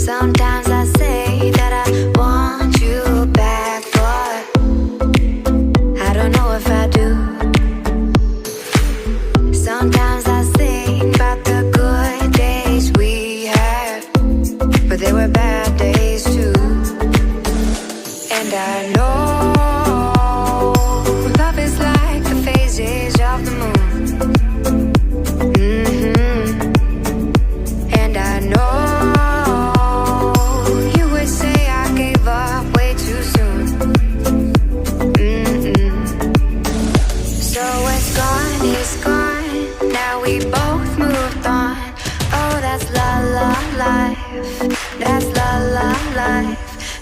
Sometimes I say that I want you back, but I don't know if I do. Sometimes I think about the good days we had, but they were bad days too. And I know love is like the phases of the moon. And I know you would say I gave up way too soon. So it's gone, now we both moved on. Oh, that's la la life, that's la la life.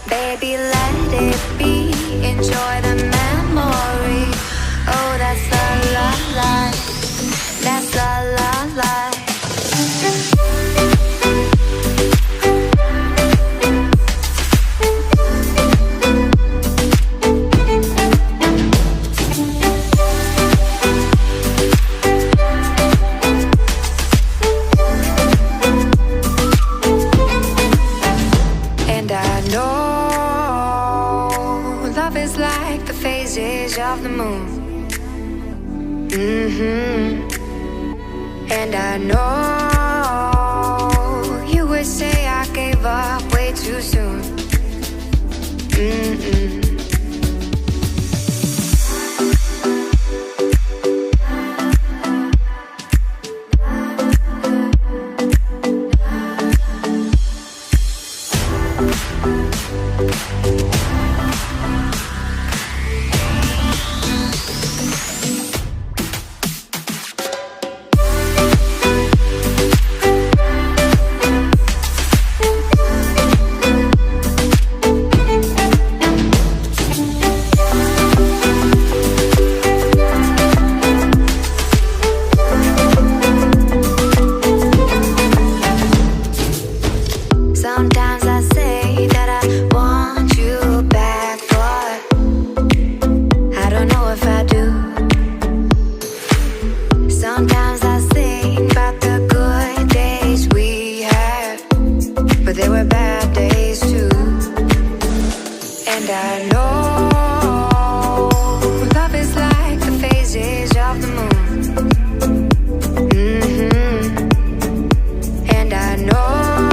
Baby, let it be, enjoy the memory. Oh, that's la la life, that's la la life. And I know love is like the phases of the moon. And I know you would say I gave up way too soon.